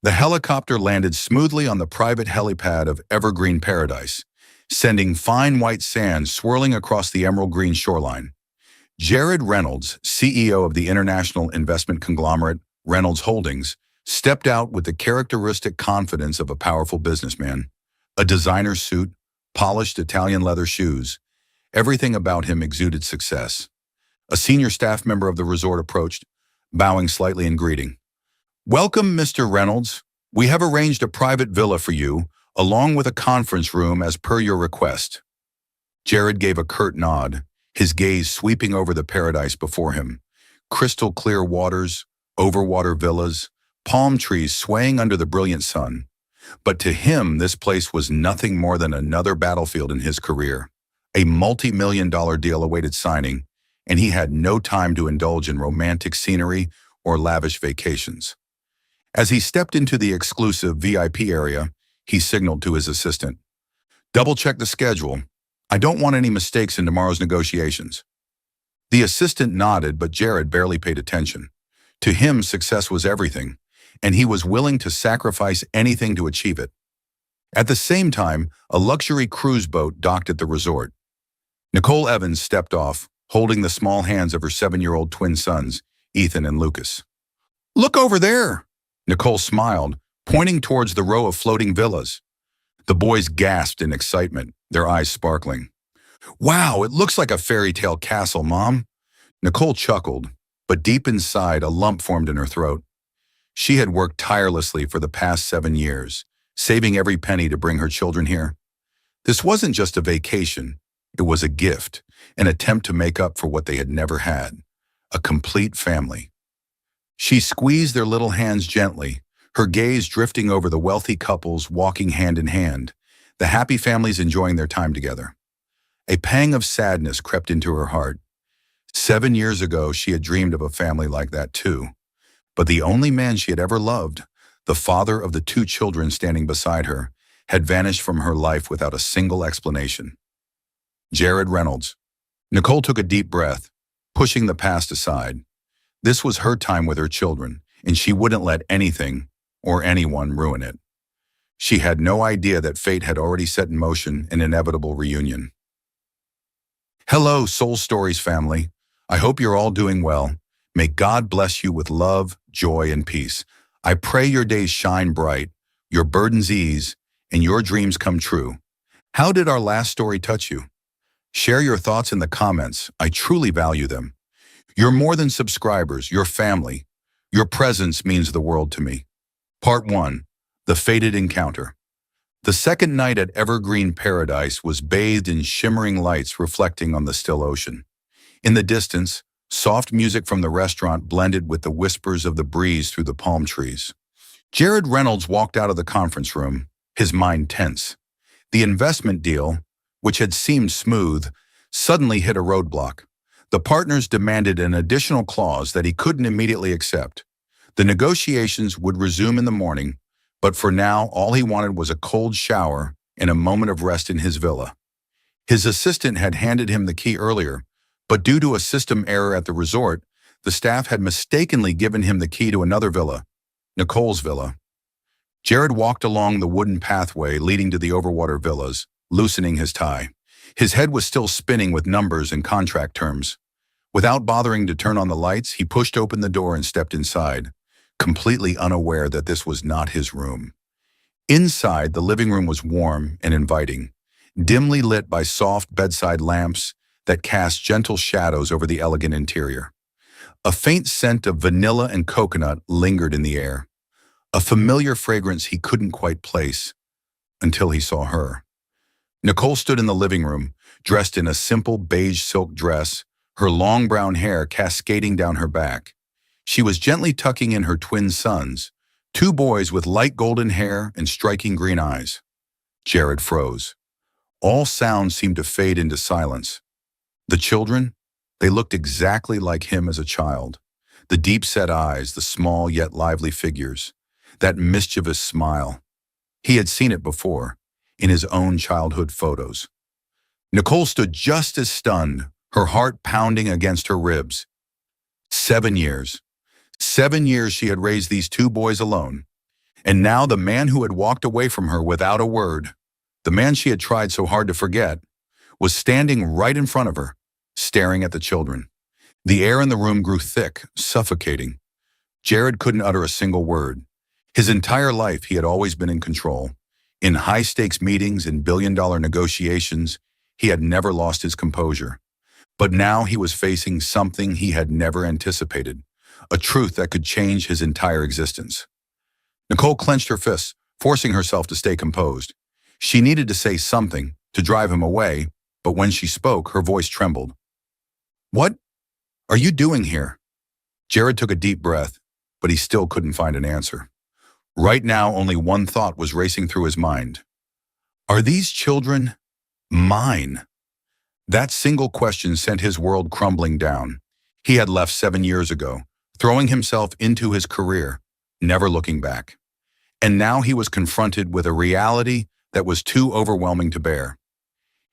The helicopter landed smoothly on the private helipad of Evergreen Paradise, sending fine white sand swirling across the emerald green shoreline. Jared Reynolds, CEO of the international investment conglomerate Reynolds Holdings, stepped out with the characteristic confidence of a powerful businessman. A designer suit, polished Italian leather shoes, everything about him exuded success. A senior staff member of the resort approached, bowing slightly in greeting. "Welcome, Mr. Reynolds. We have arranged a private villa for you, along with a conference room as per your request." Jared gave a curt nod, his gaze sweeping over the paradise before him. Crystal clear waters, overwater villas, palm trees swaying under the brilliant sun. But to him, this place was nothing more than another battlefield in his career. A multi-million-dollar deal awaited signing, and he had no time to indulge in romantic scenery or lavish vacations. As he stepped into the exclusive VIP area, he signaled to his assistant, "Double-check the schedule. I don't want any mistakes in tomorrow's negotiations." The assistant nodded, but Jared barely paid attention. To him, success was everything, and he was willing to sacrifice anything to achieve it. At the same time, a luxury cruise boat docked at the resort. Nicole Evans stepped off, holding the small hands of her 7-year-old twin sons, Ethan and Lucas. "Look over there!" Nicole smiled, pointing towards the row of floating villas. The boys gasped in excitement, their eyes sparkling. "Wow, it looks like a fairy tale castle, Mom." Nicole chuckled, but deep inside a lump formed in her throat. She had worked tirelessly for the past 7 years, saving every penny to bring her children here. This wasn't just a vacation, it was a gift, an attempt to make up for what they had never had, a complete family. She squeezed their little hands gently, her gaze drifting over the wealthy couples walking hand in hand, the happy families enjoying their time together. A pang of sadness crept into her heart. 7 years ago, she had dreamed of a family like that too. But the only man she had ever loved, the father of the 2 children standing beside her, had vanished from her life without a single explanation. Jared Reynolds. Nicole took a deep breath, pushing the past aside. This was her time with her children, and she wouldn't let anything or anyone ruin it. She had no idea that fate had already set in motion an inevitable reunion. Hello, Soul Stories family. I hope you're all doing well. May God bless you with love, joy, and peace. I pray your days shine bright, your burdens ease, and your dreams come true. How did our last story touch you? Share your thoughts in the comments. I truly value them. You're more than subscribers, you're family. Your presence means the world to me. Part 1. The Fated Encounter. The second night at Evergreen Paradise was bathed in shimmering lights reflecting on the still ocean. In the distance, soft music from the restaurant blended with the whispers of the breeze through the palm trees. Jared Reynolds walked out of the conference room, his mind tense. The investment deal, which had seemed smooth, suddenly hit a roadblock. The partners demanded an additional clause that he couldn't immediately accept. The negotiations would resume in the morning, but for now, all he wanted was a cold shower and a moment of rest in his villa. His assistant had handed him the key earlier, but due to a system error at the resort, the staff had mistakenly given him the key to another villa, Nicole's villa. Jared walked along the wooden pathway leading to the overwater villas, loosening his tie. His head was still spinning with numbers and contract terms. Without bothering to turn on the lights, he pushed open the door and stepped inside, completely unaware that this was not his room. Inside, the living room was warm and inviting, dimly lit by soft bedside lamps that cast gentle shadows over the elegant interior. A faint scent of vanilla and coconut lingered in the air, a familiar fragrance he couldn't quite place until he saw her. Nicole stood in the living room, dressed in a simple beige silk dress, her long brown hair cascading down her back. She was gently tucking in her twin sons, 2 boys with light golden hair and striking green eyes. Jared froze. All sounds seemed to fade into silence. The children, they looked exactly like him as a child. The deep-set eyes, the small yet lively figures, that mischievous smile. He had seen it before, in his own childhood photos. Nicole stood just as stunned, her heart pounding against her ribs. 7 years. 7 years she had raised these 2 boys alone. And now the man who had walked away from her without a word, the man she had tried so hard to forget, was standing right in front of her, staring at the children. The air in the room grew thick, suffocating. Jared couldn't utter a single word. His entire life he had always been in control. In high-stakes meetings and billion-dollar negotiations, he had never lost his composure. But now he was facing something he had never anticipated, a truth that could change his entire existence. Nicole clenched her fists, forcing herself to stay composed. She needed to say something, to drive him away, but when she spoke, her voice trembled. "What are you doing here?" Jared took a deep breath, but he still couldn't find an answer. Right now, only one thought was racing through his mind. Are these children mine? That single question sent his world crumbling down. He had left 7 years ago, throwing himself into his career, never looking back. And now he was confronted with a reality that was too overwhelming to bear.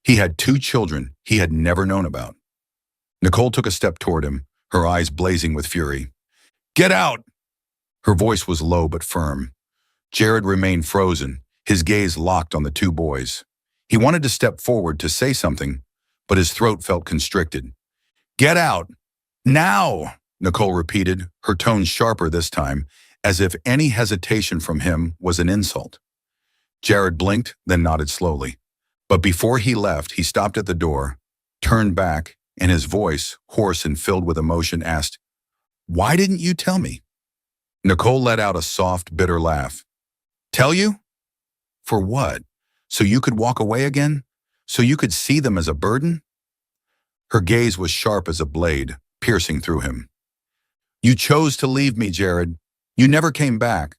He had 2 children he had never known about. Nicole took a step toward him, her eyes blazing with fury. "Get out!" Her voice was low but firm. Jared remained frozen, his gaze locked on the 2 boys. He wanted to step forward to say something, but his throat felt constricted. "Get out! Now!" Nicole repeated, her tone sharper this time, as if any hesitation from him was an insult. Jared blinked, then nodded slowly. But before he left, he stopped at the door, turned back, and his voice, hoarse and filled with emotion, asked, "Why didn't you tell me?" Nicole let out a soft, bitter laugh. "Tell you? For what? So you could walk away again? So you could see them as a burden?" Her gaze was sharp as a blade, piercing through him. "You chose to leave me, Jared. You never came back.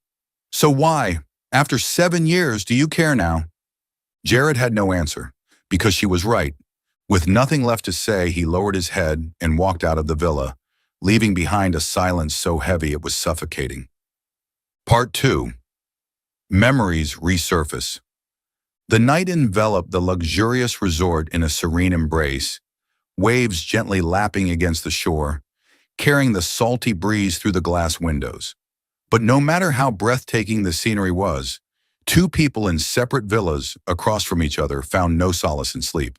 So why, after 7 years, do you care now?" Jared had no answer, because she was right. With nothing left to say, he lowered his head and walked out of the villa, leaving behind a silence so heavy it was suffocating. Part 2. Memories resurface. The night enveloped the luxurious resort in a serene embrace, waves gently lapping against the shore, carrying the salty breeze through the glass windows. But no matter how breathtaking the scenery was, 2 people in separate villas across from each other found no solace in sleep.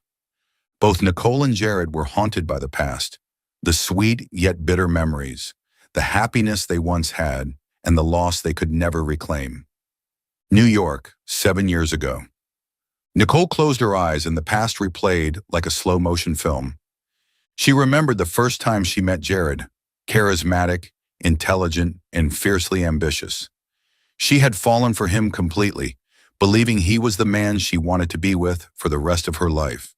Both Nicole and Jared were haunted by the past, the sweet yet bitter memories, the happiness they once had, and the loss they could never reclaim. New York, 7 years ago. Nicole closed her eyes and the past replayed like a slow-motion film. She remembered the first time she met Jared, charismatic, intelligent, and fiercely ambitious. She had fallen for him completely, believing he was the man she wanted to be with for the rest of her life.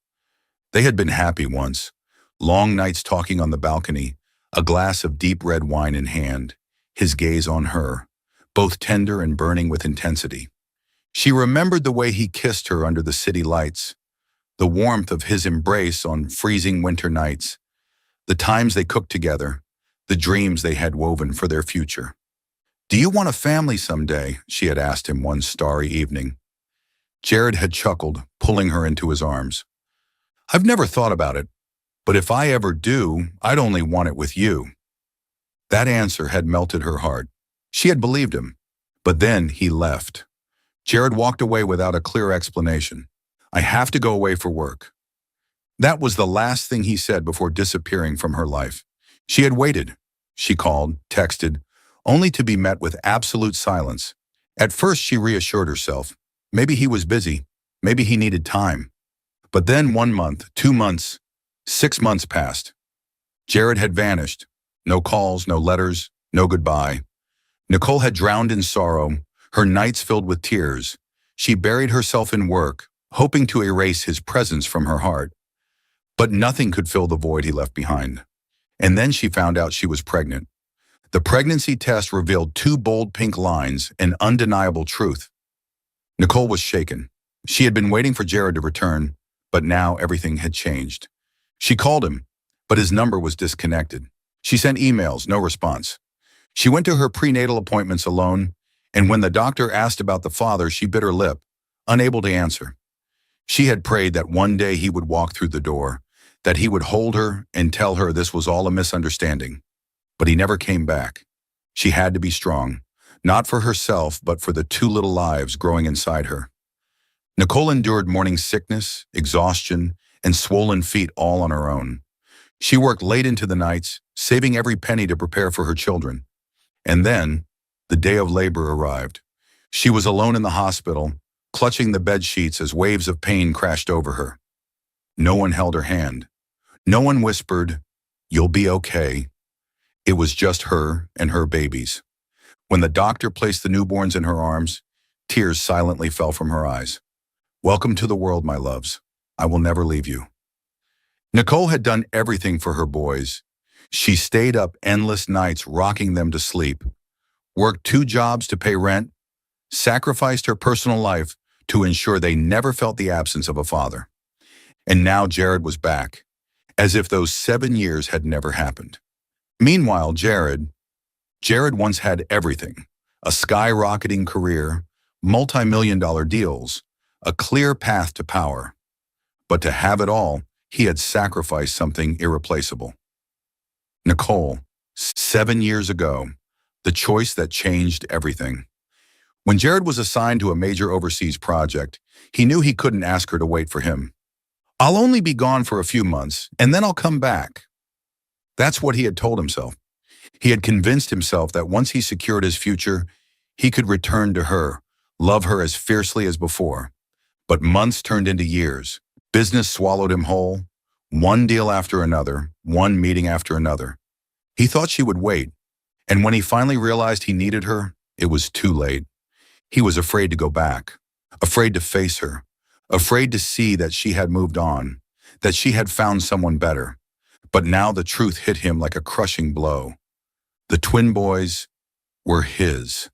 They had been happy once, long nights talking on the balcony, a glass of deep red wine in hand, his gaze on her, both tender and burning with intensity. She remembered the way he kissed her under the city lights, the warmth of his embrace on freezing winter nights, the times they cooked together, the dreams they had woven for their future. "Do you want a family someday?" she had asked him one starry evening. Jared had chuckled, pulling her into his arms. "I've never thought about it, but if I ever do, I'd only want it with you." That answer had melted her heart. She had believed him. But then he left. Jared walked away without a clear explanation. "I have to go away for work." That was the last thing he said before disappearing from her life. She had waited. She called, texted, only to be met with absolute silence. At first she reassured herself. Maybe he was busy. Maybe he needed time. But then 1 month, 2 months, 6 months passed. Jared had vanished. No calls, no letters, no goodbye. Nicole had drowned in sorrow, her nights filled with tears. She buried herself in work, hoping to erase his presence from her heart. But nothing could fill the void he left behind. And then she found out she was pregnant. The pregnancy test revealed 2 bold pink lines, an undeniable truth. Nicole was shaken. She had been waiting for Jared to return, but now everything had changed. She called him, but his number was disconnected. She sent emails, no response. She went to her prenatal appointments alone, and when the doctor asked about the father, she bit her lip, unable to answer. She had prayed that one day he would walk through the door, that he would hold her and tell her this was all a misunderstanding. But he never came back. She had to be strong. not for herself, but for the two little lives growing inside her. Nicole endured morning sickness, exhaustion, and swollen feet all on her own. She worked late into the nights, saving every penny to prepare for her children. And then, the day of labor arrived. She was alone in the hospital, clutching the bed sheets as waves of pain crashed over her. No one held her hand. No one whispered, "You'll be okay." It was just her and her babies. When the doctor placed the newborns in her arms, tears silently fell from her eyes. "Welcome to the world, my loves. I will never leave you." Nicole had done everything for her boys. She stayed up endless nights rocking them to sleep, worked 2 jobs to pay rent, sacrificed her personal life to ensure they never felt the absence of a father. And now Jared was back, as if those 7 years had never happened. Meanwhile, Jared once had everything: a skyrocketing career, multi-million-dollar deals, a clear path to power. But to have it all, he had sacrificed something irreplaceable. Nicole, 7 years ago, the choice that changed everything. When Jared was assigned to a major overseas project, he knew he couldn't ask her to wait for him. "I'll only be gone for a few months, and then I'll come back." That's what he had told himself. He had convinced himself that once he secured his future, he could return to her, love her as fiercely as before. But months turned into years. Business swallowed him whole. One deal after another, one meeting after another. He thought she would wait, and when he finally realized he needed her, it was too late. He was afraid to go back, afraid to face her, afraid to see that she had moved on, that she had found someone better. But now the truth hit him like a crushing blow. The twin boys were his.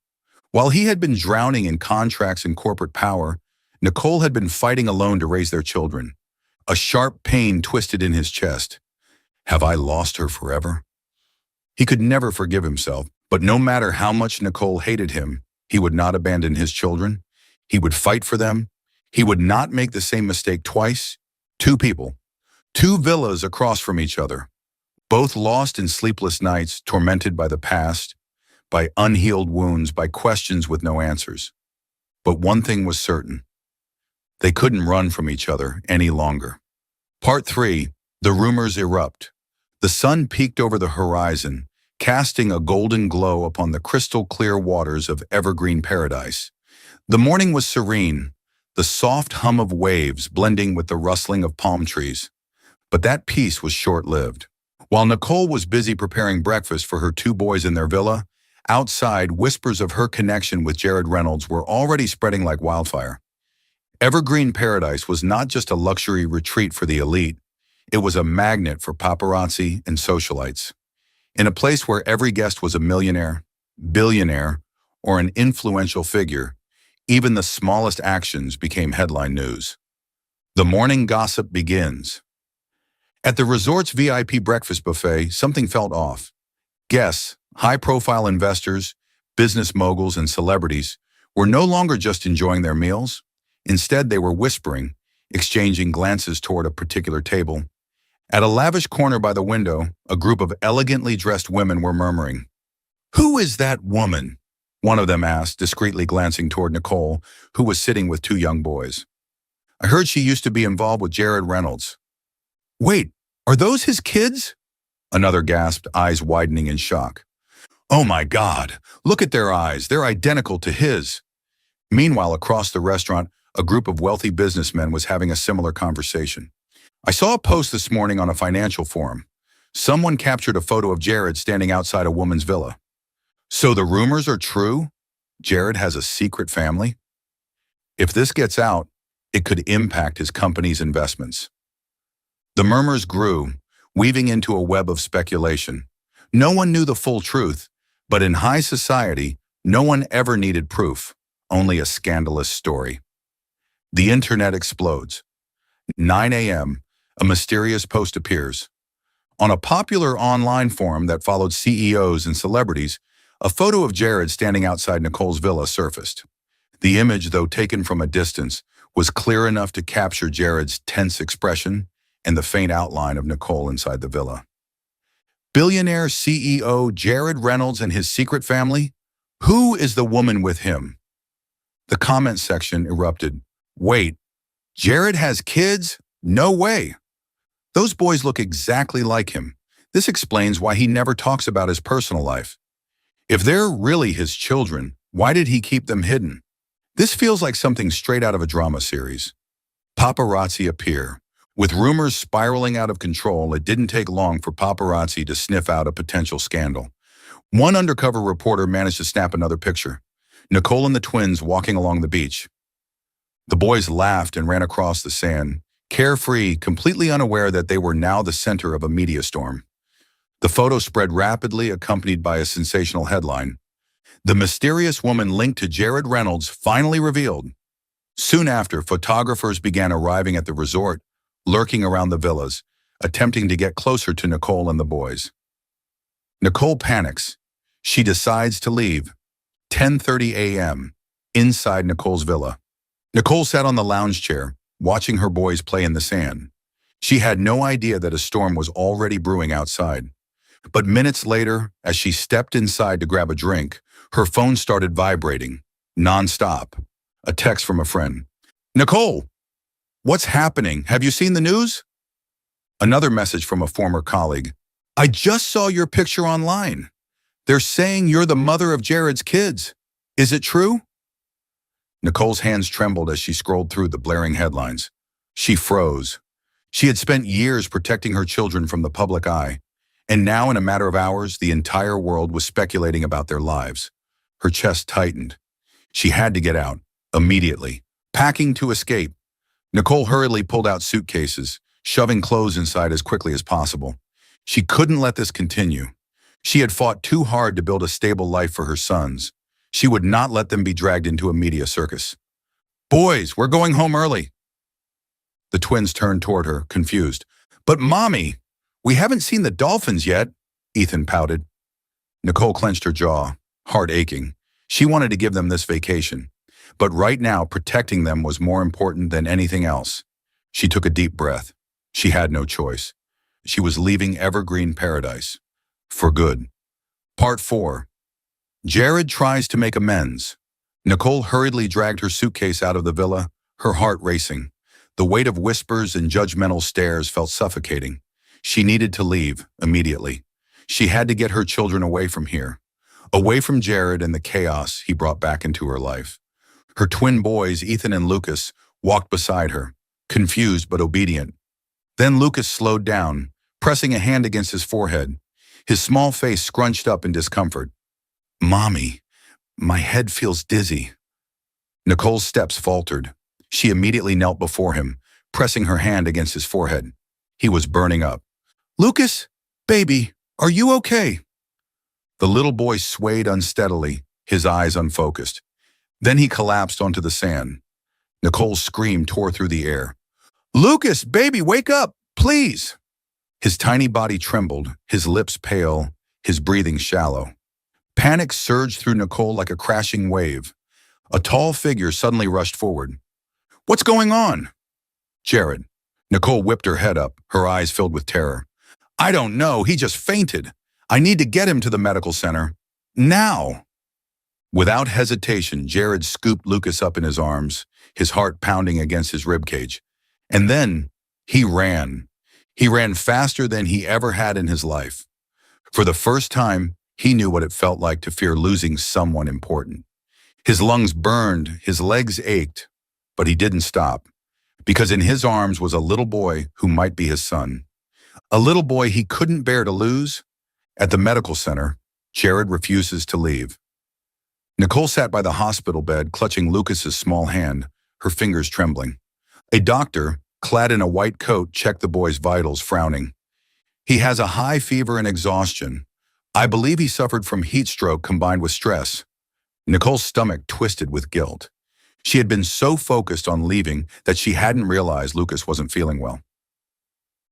While he had been drowning in contracts and corporate power, Nicole had been fighting alone to raise their children. A sharp pain twisted in his chest. Have I lost her forever? He could never forgive himself, but no matter how much Nicole hated him, he would not abandon his children. He would fight for them. He would not make the same mistake twice. 2 people, 2 villas across from each other, both lost in sleepless nights, tormented by the past, by unhealed wounds, by questions with no answers. But one thing was certain: they couldn't run from each other any longer. Part 3, the rumors erupt. The sun peeked over the horizon, casting a golden glow upon the crystal-clear waters of evergreen paradise. The morning was serene, the soft hum of waves blending with the rustling of palm trees. But that peace was short-lived. While Nicole was busy preparing breakfast for her 2 boys in their villa, outside, whispers of her connection with Jared Reynolds were already spreading like wildfire. Evergreen Paradise was not just a luxury retreat for the elite. It was a magnet for paparazzi and socialites. In a place where every guest was a millionaire, billionaire, or an influential figure, even the smallest actions became headline news. The morning gossip begins. At the resort's VIP breakfast buffet, something felt off. Guests, high-profile investors, business moguls, and celebrities were no longer just enjoying their meals. Instead, they were whispering, exchanging glances toward a particular table. At a lavish corner by the window, a group of elegantly dressed women were murmuring. "Who is that woman?" one of them asked, discreetly glancing toward Nicole, who was sitting with 2 young boys. "I heard she used to be involved with Jared Reynolds." "Wait, are those his kids?" another gasped, eyes widening in shock. "Oh my God, look at their eyes. They're identical to his." Meanwhile, across the restaurant, a group of wealthy businessmen was having a similar conversation. "I saw a post this morning on a financial forum. Someone captured a photo of Jared standing outside a woman's villa. So the rumors are true? Jared has a secret family? If this gets out, it could impact his company's investments." The murmurs grew, weaving into a web of speculation. No one knew the full truth, but in high society, no one ever needed proof, only a scandalous story. The internet explodes. 9 a.m., a mysterious post appears. On a popular online forum that followed CEOs and celebrities, a photo of Jared standing outside Nicole's villa surfaced. The image, though taken from a distance, was clear enough to capture Jared's tense expression and the faint outline of Nicole inside the villa. Billionaire CEO Jared Reynolds and his secret family? Who is the woman with him? The comment section erupted. Wait, Jared has kids? No way. Those boys look exactly like him. This explains why he never talks about his personal life. If they're really his children, why did he keep them hidden? This feels like something straight out of a drama series. Paparazzi appear. With rumors spiraling out of control, it didn't take long for paparazzi to sniff out a potential scandal. One undercover reporter managed to snap another picture. Nicole and the twins walking along the beach. The boys laughed and ran across the sand, carefree, completely unaware that they were now the center of a media storm. The photo spread rapidly, accompanied by a sensational headline. The mysterious woman linked to Jared Reynolds finally revealed. Soon after, photographers began arriving at the resort, lurking around the villas, attempting to get closer to Nicole and the boys. Nicole panics. She decides to leave. 10:30 a.m. inside Nicole's villa. Nicole sat on the lounge chair, watching her boys play in the sand. She had no idea that a storm was already brewing outside. But minutes later, as she stepped inside to grab a drink, her phone started vibrating, non-stop. A text from a friend. Nicole, what's happening? Have you seen the news? Another message from a former colleague. I just saw your picture online. They're saying you're the mother of Jared's kids. Is it true? Nicole's hands trembled as she scrolled through the blaring headlines. She froze. She had spent years protecting her children from the public eye, and now in a matter of hours, the entire world was speculating about their lives. Her chest tightened. She had to get out, immediately. Packing to escape. Nicole hurriedly pulled out suitcases, shoving clothes inside as quickly as possible. She couldn't let this continue. She had fought too hard to build a stable life for her sons. She would not let them be dragged into a media circus. Boys, we're going home early. The twins turned toward her, confused. But Mommy, we haven't seen the dolphins yet, Ethan pouted. Nicole clenched her jaw, heart aching. She wanted to give them this vacation. But right now, protecting them was more important than anything else. She took a deep breath. She had no choice. She was leaving Evergreen Paradise. For good. Part 4. Jared tries to make amends. Nicole hurriedly dragged her suitcase out of the villa, her heart racing. The weight of whispers and judgmental stares felt suffocating. She needed to leave, immediately. She had to get her children away from here. Away from Jared and the chaos he brought back into her life. Her twin boys, Ethan and Lucas, walked beside her, confused but obedient. Then Lucas slowed down, pressing a hand against his forehead, his small face scrunched up in discomfort. Mommy, my head feels dizzy. Nicole's steps faltered. She immediately knelt before him, pressing her hand against his forehead. He was burning up. Lucas, baby, are you okay? The little boy swayed unsteadily, his eyes unfocused. Then he collapsed onto the sand. Nicole's scream tore through the air. Lucas, baby, wake up, please! His tiny body trembled, his lips pale, his breathing shallow. Panic surged through Nicole like a crashing wave. A tall figure suddenly rushed forward. What's going on? Jared. Nicole whipped her head up, her eyes filled with terror. I don't know, he just fainted. I need to get him to the medical center. Now! Without hesitation, Jared scooped Lucas up in his arms, his heart pounding against his ribcage. And then he ran. He ran faster than he ever had in his life. For the first time, he knew what it felt like to fear losing someone important. His lungs burned, his legs ached, but he didn't stop, because in his arms was a little boy who might be his son. A little boy he couldn't bear to lose. At the medical center, Jared refuses to leave. Nicole sat by the hospital bed, clutching Lucas's small hand, her fingers trembling. A doctor, clad in a white coat, checked the boy's vitals, frowning. He has a high fever and exhaustion. I believe he suffered from heat stroke combined with stress. Nicole's stomach twisted with guilt. She had been so focused on leaving that she hadn't realized Lucas wasn't feeling well.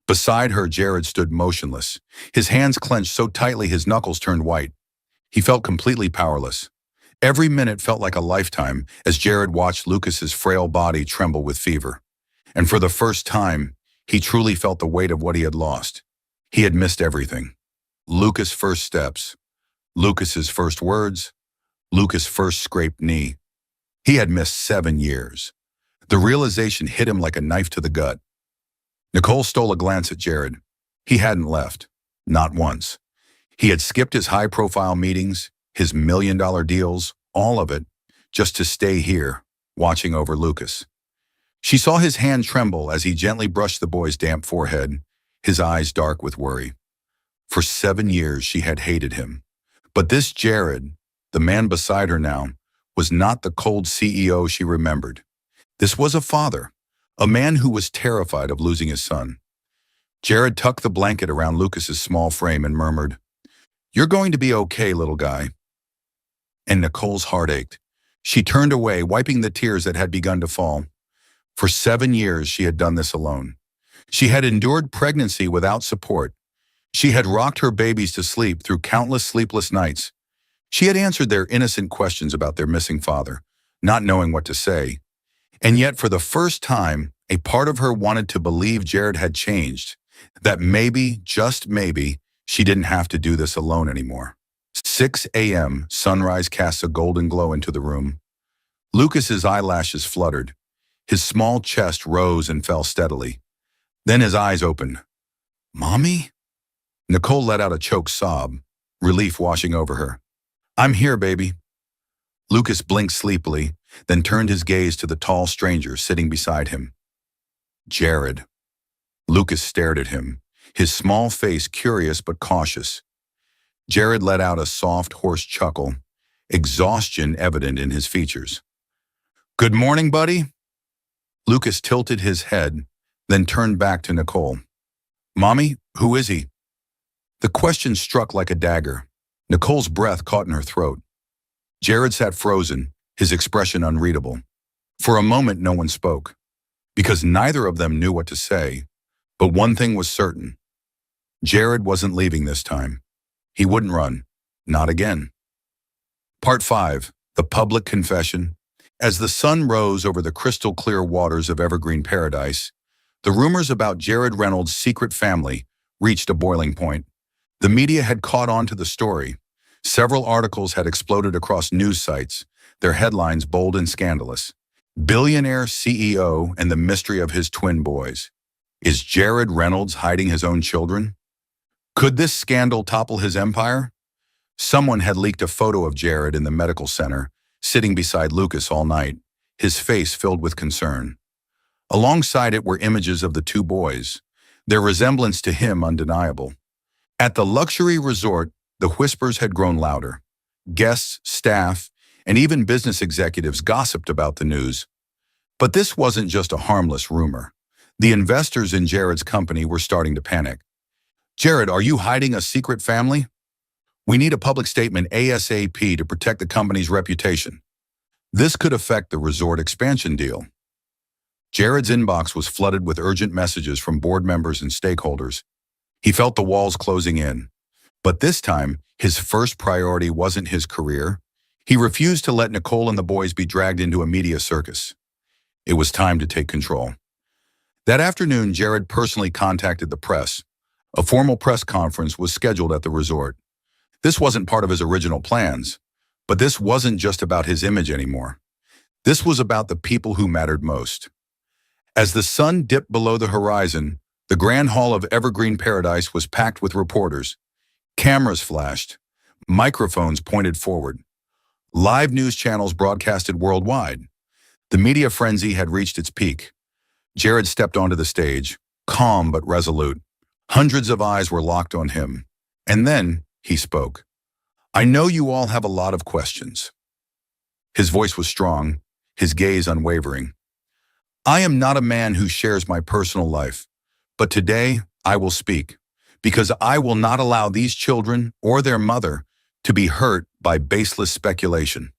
Beside her, Jared stood motionless, his hands clenched so tightly his knuckles turned white. He felt completely powerless. Every minute felt like a lifetime as Jared watched Lucas's frail body tremble with fever. And for the first time, he truly felt the weight of what he had lost. He had missed everything. Lucas' first steps, Lucas's first words, Lucas' first scraped knee. He had missed 7 years. The realization hit him like a knife to the gut. Nicole stole a glance at Jared. He hadn't left. Not once. He had skipped his high-profile meetings, his million-dollar deals, all of it, just to stay here, watching over Lucas. She saw his hand tremble as he gently brushed the boy's damp forehead, his eyes dark with worry. For 7 years she had hated him. But this Jared, the man beside her now, was not the cold CEO she remembered. This was a father, a man who was terrified of losing his son. Jared tucked the blanket around Lucas's small frame and murmured, "You're going to be okay, little guy." And Nicole's heart ached. She turned away, wiping the tears that had begun to fall. For 7 years she had done this alone. She had endured pregnancy without support. She had rocked her babies to sleep through countless sleepless nights. She had answered their innocent questions about their missing father, not knowing what to say. And yet, for the first time, a part of her wanted to believe Jared had changed, that maybe, just maybe, she didn't have to do this alone anymore. 6 a.m., sunrise casts a golden glow into the room. Lucas's eyelashes fluttered. His small chest rose and fell steadily. Then his eyes opened. "Mommy?" Nicole let out a choked sob, relief washing over her. "I'm here, baby." Lucas blinked sleepily, then turned his gaze to the tall stranger sitting beside him. Jared. Lucas stared at him, his small face curious but cautious. Jared let out a soft, hoarse chuckle, exhaustion evident in his features. "Good morning, buddy." Lucas tilted his head, then turned back to Nicole. "Mommy, who is he?" The question struck like a dagger. Nicole's breath caught in her throat. Jared sat frozen, his expression unreadable. For a moment, no one spoke, because neither of them knew what to say. But one thing was certain. Jared wasn't leaving this time. He wouldn't run. Not again. Part 5. The Public Confession. As the sun rose over the crystal-clear waters of Evergreen Paradise, the rumors about Jared Reynolds' secret family reached a boiling point. The media had caught on to the story. Several articles had exploded across news sites, their headlines bold and scandalous. Billionaire CEO and the mystery of his twin boys. Is Jared Reynolds hiding his own children? Could this scandal topple his empire? Someone had leaked a photo of Jared in the medical center, sitting beside Lucas all night, his face filled with concern. Alongside it were images of the two boys, their resemblance to him undeniable. At the luxury resort, the whispers had grown louder. Guests, staff, and even business executives gossiped about the news. But this wasn't just a harmless rumor. The investors in Jared's company were starting to panic. "Jared, are you hiding a secret family? We need a public statement ASAP to protect the company's reputation." This could affect the resort expansion deal. Jared's inbox was flooded with urgent messages from board members and stakeholders. He felt the walls closing in. But this time, his first priority wasn't his career. He refused to let Nicole and the boys be dragged into a media circus. It was time to take control. That afternoon, Jared personally contacted the press. A formal press conference was scheduled at the resort. This wasn't part of his original plans, but this wasn't just about his image anymore. This was about the people who mattered most. As the sun dipped below the horizon, the Grand Hall of Evergreen Paradise was packed with reporters. Cameras flashed. Microphones pointed forward. Live news channels broadcasted worldwide. The media frenzy had reached its peak. Jared stepped onto the stage, calm but resolute. Hundreds of eyes were locked on him. And then he spoke. "I know you all have a lot of questions." His voice was strong, his gaze unwavering. "I am not a man who shares my personal life, but today I will speak, because I will not allow these children or their mother to be hurt by baseless speculation."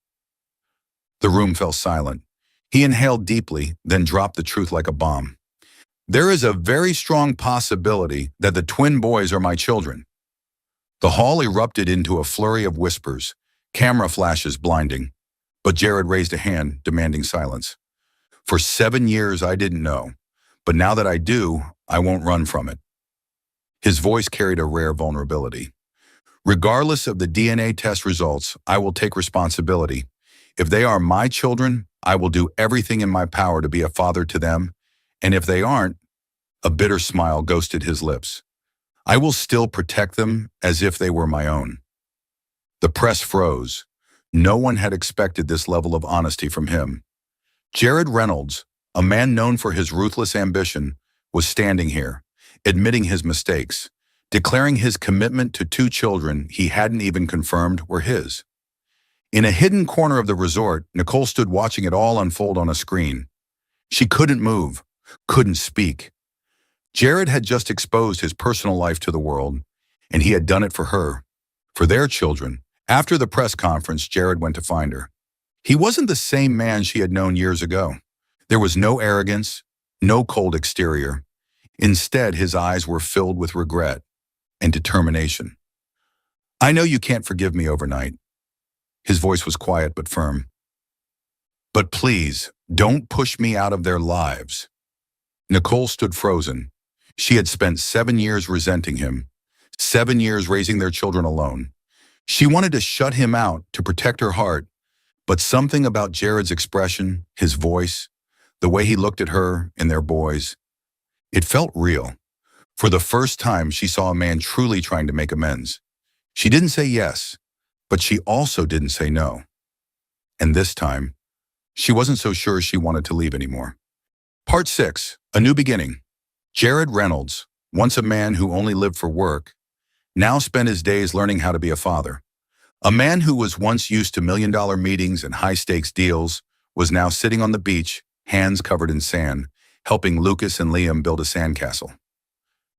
The room fell silent. He inhaled deeply, then dropped the truth like a bomb. "There is a very strong possibility that the twin boys are my children." The hall erupted into a flurry of whispers, camera flashes blinding. But Jared raised a hand, demanding silence. "For 7 years I didn't know, but now that I do, I won't run from it." His voice carried a rare vulnerability. Regardless of the DNA test results, I will take responsibility. If they are my children, I will do everything in my power to be a father to them. And if they aren't, a bitter smile ghosted his lips. I will still protect them as if they were my own. The press froze. No one had expected this level of honesty from him. Jared Reynolds, a man known for his ruthless ambition, was standing here, admitting his mistakes, declaring his commitment to two children he hadn't even confirmed were his. In a hidden corner of the resort, Nicole stood watching it all unfold on a screen. She couldn't move, couldn't speak. Jared had just exposed his personal life to the world, and he had done it for her, for their children. After the press conference, Jared went to find her. He wasn't the same man she had known years ago. There was no arrogance, no cold exterior. Instead, his eyes were filled with regret and determination. I know you can't forgive me overnight. His voice was quiet but firm. But please, don't push me out of their lives. Nicole stood frozen. She had spent 7 years resenting him, 7 years raising their children alone. She wanted to shut him out to protect her heart, but something about Jared's expression, his voice, the way he looked at her and their boys, it felt real. For the first time, she saw a man truly trying to make amends. She didn't say yes, but she also didn't say no. And this time, she wasn't so sure she wanted to leave anymore. Part 6, A New Beginning. Jared Reynolds, once a man who only lived for work, now spent his days learning how to be a father. A man who was once used to million-dollar meetings and high-stakes deals was now sitting on the beach, hands covered in sand, helping Lucas and Liam build a sandcastle.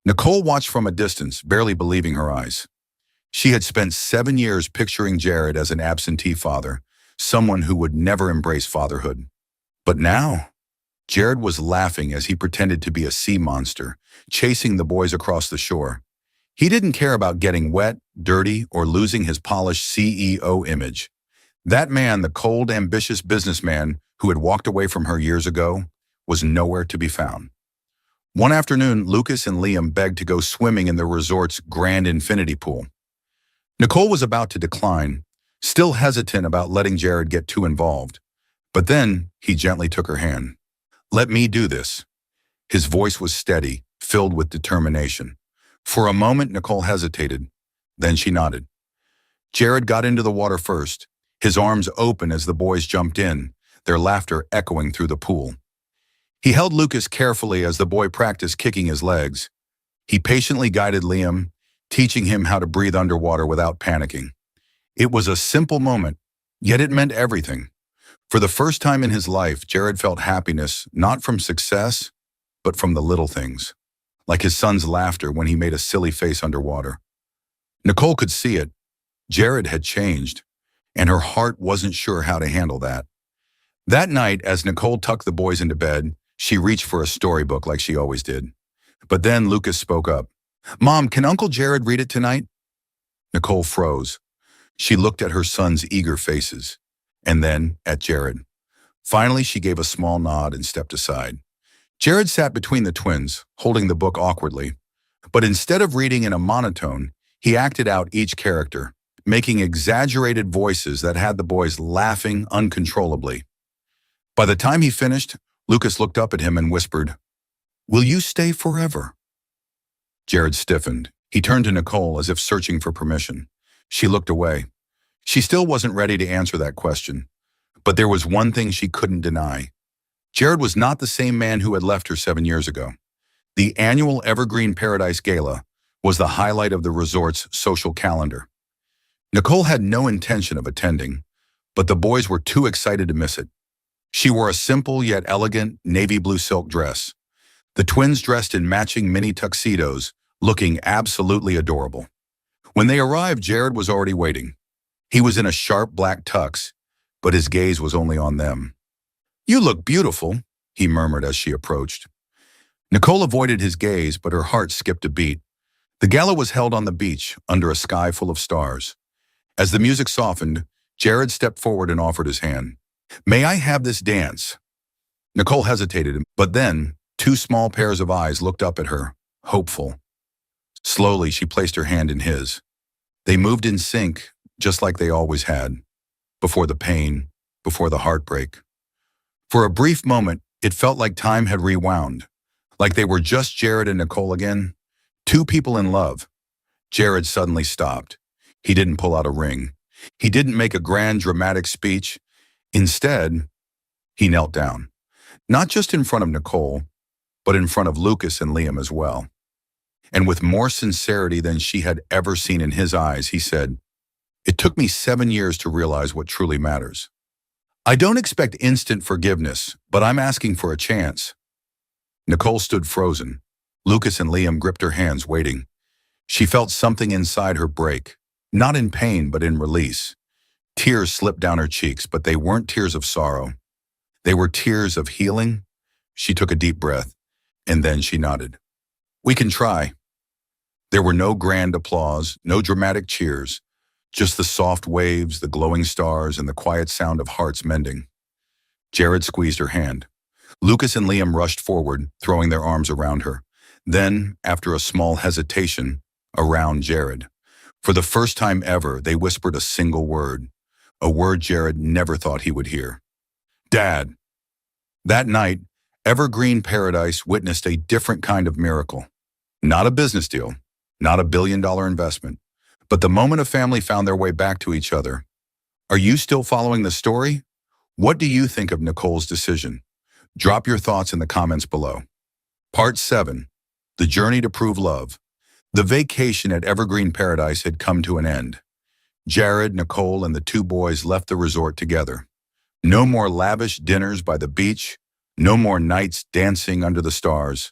Nicole watched from a distance, barely believing her eyes. She had spent 7 years picturing Jared as an absentee father, someone who would never embrace fatherhood. But now, Jared was laughing as he pretended to be a sea monster, chasing the boys across the shore. He didn't care about getting wet, dirty, or losing his polished CEO image. That man, the cold, ambitious businessman who had walked away from her years ago, was nowhere to be found. One afternoon, Lucas and Liam begged to go swimming in the resort's grand infinity pool. Nicole was about to decline, still hesitant about letting Jared get too involved. But then he gently took her hand. "Let me do this." His voice was steady, filled with determination. For a moment, Nicole hesitated. Then she nodded. Jared got into the water first, his arms open as the boys jumped in, their laughter echoing through the pool. He held Lucas carefully as the boy practiced kicking his legs. He patiently guided Liam, teaching him how to breathe underwater without panicking. It was a simple moment, yet it meant everything. For the first time in his life, Jared felt happiness not from success, but from the little things, like his son's laughter when he made a silly face underwater. Nicole could see it. Jared had changed, and her heart wasn't sure how to handle that. That night, as Nicole tucked the boys into bed, she reached for a storybook like she always did. But then Lucas spoke up. "Mom, can Uncle Jared read it tonight?" Nicole froze. She looked at her son's eager faces, and then at Jared. Finally, she gave a small nod and stepped aside. Jared sat between the twins, holding the book awkwardly. But instead of reading in a monotone, he acted out each character, making exaggerated voices that had the boys laughing uncontrollably. By the time he finished, Lucas looked up at him and whispered, "Will you stay forever?" Jared stiffened. He turned to Nicole as if searching for permission. She looked away. She still wasn't ready to answer that question. But there was one thing she couldn't deny. Jared was not the same man who had left her 7 years ago. The annual Evergreen Paradise Gala was the highlight of the resort's social calendar. Nicole had no intention of attending, but the boys were too excited to miss it. She wore a simple yet elegant navy blue silk dress. The twins dressed in matching mini tuxedos, looking absolutely adorable. When they arrived, Jared was already waiting. He was in a sharp black tux, but his gaze was only on them. "You look beautiful," he murmured as she approached. Nicole avoided his gaze, but her heart skipped a beat. The gala was held on the beach, under a sky full of stars. As the music softened, Jared stepped forward and offered his hand. "May I have this dance?" Nicole hesitated, but then 2 small pairs of eyes looked up at her, hopeful. Slowly, she placed her hand in his. They moved in sync, just like they always had, before the pain, before the heartbreak. For a brief moment, it felt like time had rewound, like they were just Jared and Nicole again, two people in love. Jared suddenly stopped. He didn't pull out a ring. He didn't make a grand dramatic speech. Instead, he knelt down, not just in front of Nicole, but in front of Lucas and Liam as well. And with more sincerity than she had ever seen in his eyes, he said, "It took me 7 years to realize what truly matters. I don't expect instant forgiveness, but I'm asking for a chance." Nicole stood frozen. Lucas and Liam gripped her hands, waiting. She felt something inside her break, not in pain, but in release. Tears slipped down her cheeks, but they weren't tears of sorrow. They were tears of healing. She took a deep breath, and then she nodded. "We can try." There were no grand applause, no dramatic cheers, just the soft waves, the glowing stars, and the quiet sound of hearts mending. Jared squeezed her hand. Lucas and Liam rushed forward, throwing their arms around her. Then, after a small hesitation, around Jared. For the first time ever, they whispered a single word, a word Jared never thought he would hear. "Dad." That night, Evergreen Paradise witnessed a different kind of miracle. Not a business deal, not a $1 billion investment, but the moment a family found their way back to each other. Are you still following the story? What do you think of Nicole's decision? Drop your thoughts in the comments below. Part 7. The Journey to Prove Love. The vacation at Evergreen Paradise had come to an end. Jared, Nicole, and the two boys left the resort together. No more lavish dinners by the beach, no more nights dancing under the stars.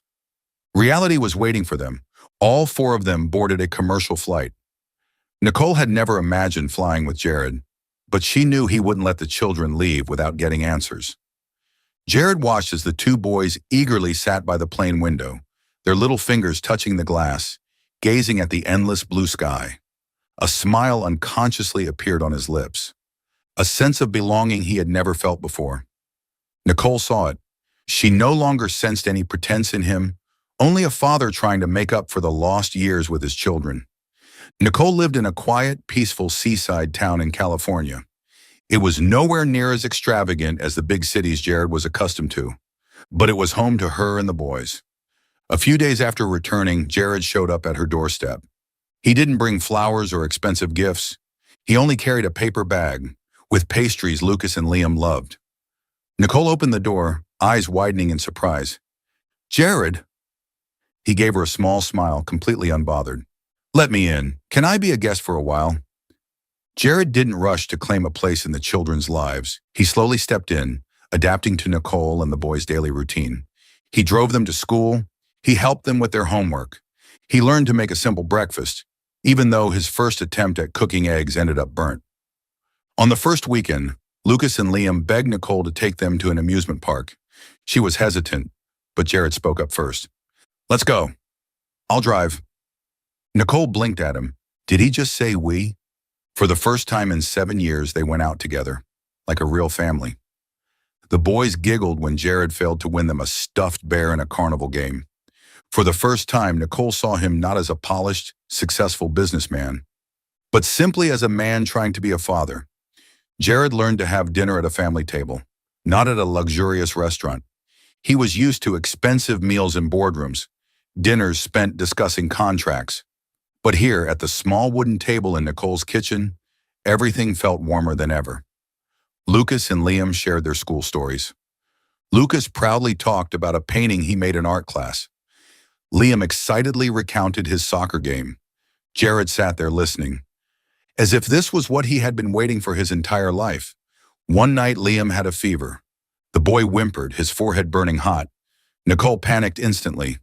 Reality was waiting for them. All four of them boarded a commercial flight. Nicole had never imagined flying with Jared, but she knew he wouldn't let the children leave without getting answers. Jared watched as the two boys eagerly sat by the plane window, their little fingers touching the glass, gazing at the endless blue sky. A smile unconsciously appeared on his lips, a sense of belonging he had never felt before. Nicole saw it. She no longer sensed any pretense in him, only a father trying to make up for the lost years with his children. Nicole lived in a quiet, peaceful seaside town in California. It was nowhere near as extravagant as the big cities Jared was accustomed to, but it was home to her and the boys. A few days after returning, Jared showed up at her doorstep. He didn't bring flowers or expensive gifts. He only carried a paper bag with pastries Lucas and Liam loved. Nicole opened the door, eyes widening in surprise. "Jared?" He gave her a small smile, completely unbothered. "Let me in. Can I be a guest for a while?" Jared didn't rush to claim a place in the children's lives. He slowly stepped in, adapting to Nicole and the boys' daily routine. He drove them to school. He helped them with their homework. He learned to make a simple breakfast, even though his first attempt at cooking eggs ended up burnt. On the first weekend, Lucas and Liam begged Nicole to take them to an amusement park. She was hesitant, but Jared spoke up first. "Let's go. I'll drive." Nicole blinked at him. Did he just say we? For the first time in 7 years, they went out together, like a real family. The boys giggled when Jared failed to win them a stuffed bear in a carnival game. For the first time, Nicole saw him not as a polished, successful businessman, but simply as a man trying to be a father. Jared learned to have dinner at a family table, not at a luxurious restaurant. He was used to expensive meals in boardrooms, dinners spent discussing contracts. But here, at the small wooden table in Nicole's kitchen, everything felt warmer than ever. Lucas and Liam shared their school stories. Lucas proudly talked about a painting he made in art class. Liam excitedly recounted his soccer game. Jared sat there listening, as if this was what he had been waiting for his entire life. One night, Liam had a fever. The boy whimpered, his forehead burning hot. Nicole panicked instantly,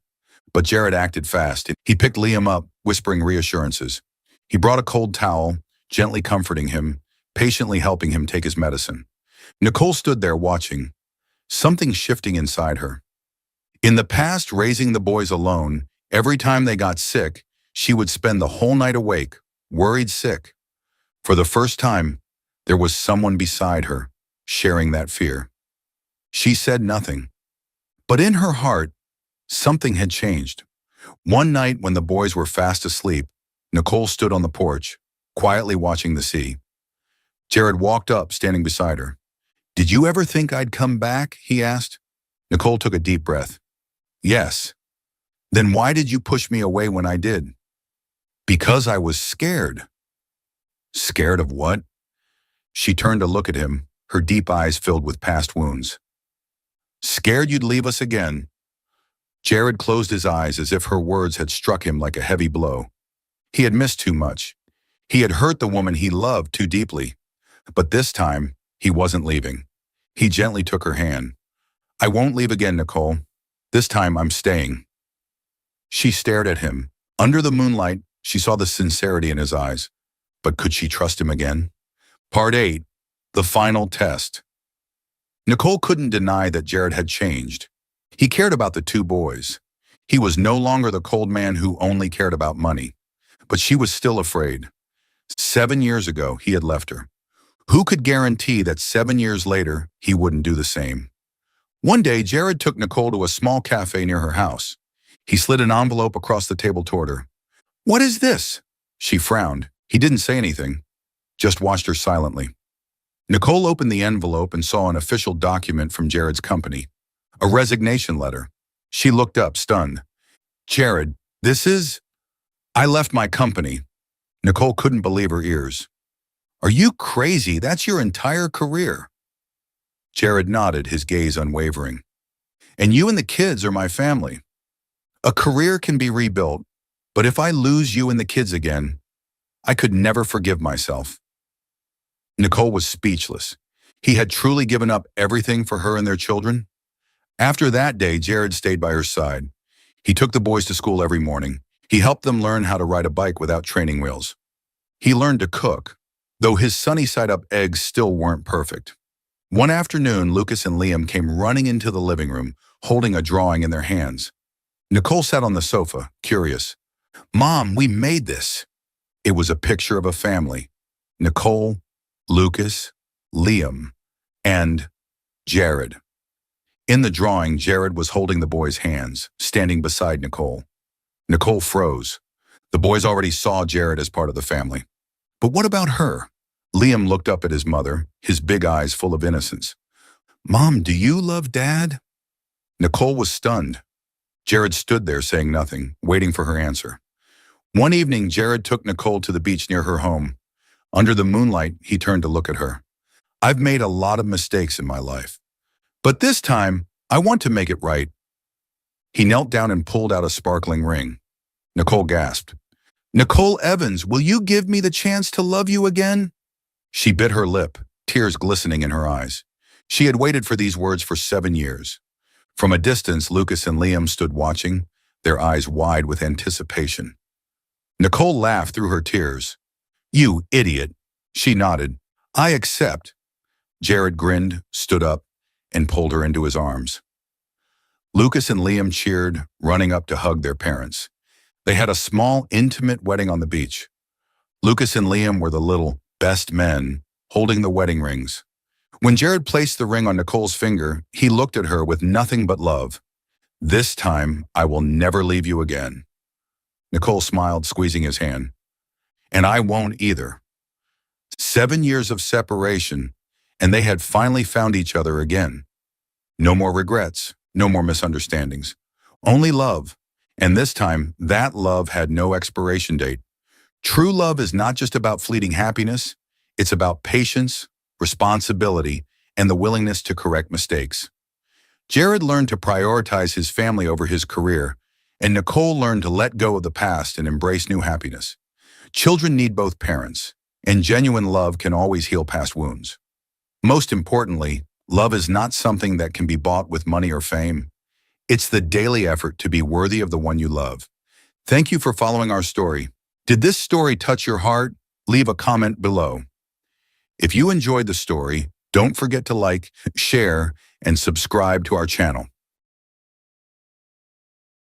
but Jared acted fast. He picked Liam up, whispering reassurances. He brought a cold towel, gently comforting him, patiently helping him take his medicine. Nicole stood there watching, something shifting inside her. In the past, raising the boys alone, every time they got sick, she would spend the whole night awake, worried sick. For the first time, there was someone beside her, sharing that fear. She said nothing, but in her heart, something had changed. One night when the boys were fast asleep, Nicole stood on the porch, quietly watching the sea. Jared walked up, standing beside her. "Did you ever think I'd come back?" he asked. Nicole took a deep breath. "Yes." "Then why did you push me away when I did?" "Because I was scared." "Scared of what?" She turned to look at him, her deep eyes filled with past wounds. "Scared you'd leave us again." Jared closed his eyes as if her words had struck him like a heavy blow. He had missed too much. He had hurt the woman he loved too deeply. But this time, he wasn't leaving. He gently took her hand. "I won't leave again, Nicole. This time I'm staying." She stared at him. Under the moonlight, she saw the sincerity in his eyes. But could she trust him again? Part 8. The Final Test. Nicole couldn't deny that Jared had changed. He cared about the two boys. He was no longer the cold man who only cared about money. But she was still afraid. 7 years ago, he had left her. Who could guarantee that 7 years later, he wouldn't do the same? One day, Jared took Nicole to a small cafe near her house. He slid an envelope across the table toward her. "What is this?" She frowned. He didn't say anything, just watched her silently. Nicole opened the envelope and saw an official document from Jared's company, a resignation letter. She looked up, stunned. "Jared, this is—" "I left my company." Nicole couldn't believe her ears. "Are you crazy? That's your entire career." Jared nodded, his gaze unwavering. "And you and the kids are my family. A career can be rebuilt, but if I lose you and the kids again, I could never forgive myself." Nicole was speechless. He had truly given up everything for her and their children. After that day, Jared stayed by her side. He took the boys to school every morning. He helped them learn how to ride a bike without training wheels. He learned to cook, though his sunny-side-up eggs still weren't perfect. One afternoon, Lucas and Liam came running into the living room, holding a drawing in their hands. Nicole sat on the sofa, curious. "Mom, we made this." It was a picture of a family. Nicole, Lucas, Liam, and Jared. In the drawing, Jared was holding the boys' hands, standing beside Nicole. Nicole froze. The boys already saw Jared as part of the family. But what about her? Liam looked up at his mother, his big eyes full of innocence. "Mom, do you love Dad?" Nicole was stunned. Jared stood there saying nothing, waiting for her answer. One evening, Jared took Nicole to the beach near her home. Under the moonlight, he turned to look at her. "I've made a lot of mistakes in my life. But this time, I want to make it right." He knelt down and pulled out a sparkling ring. Nicole gasped. "Nicole Evans, will you give me the chance to love you again?" She bit her lip, tears glistening in her eyes. She had waited for these words for 7 years. From a distance, Lucas and Liam stood watching, their eyes wide with anticipation. Nicole laughed through her tears. "You idiot." She nodded. "I accept." Jared grinned, stood up, and pulled her into his arms. Lucas and Liam cheered, running up to hug their parents. They had a small, intimate wedding on the beach. Lucas and Liam were the little best men, holding the wedding rings. When Jared placed the ring on Nicole's finger, he looked at her with nothing but love. "This time, I will never leave you again." Nicole smiled, squeezing his hand. "And I won't either." 7 years of separation, and they had finally found each other again. No more regrets, no more misunderstandings. Only love. And this time, that love had no expiration date. True love is not just about fleeting happiness, it's about patience, responsibility, and the willingness to correct mistakes. Jared learned to prioritize his family over his career, and Nicole learned to let go of the past and embrace new happiness. Children need both parents, and genuine love can always heal past wounds. Most importantly, love is not something that can be bought with money or fame. It's the daily effort to be worthy of the one you love. Thank you for following our story. Did this story touch your heart? Leave a comment below. If you enjoyed the story, don't forget to like, share, and subscribe to our channel.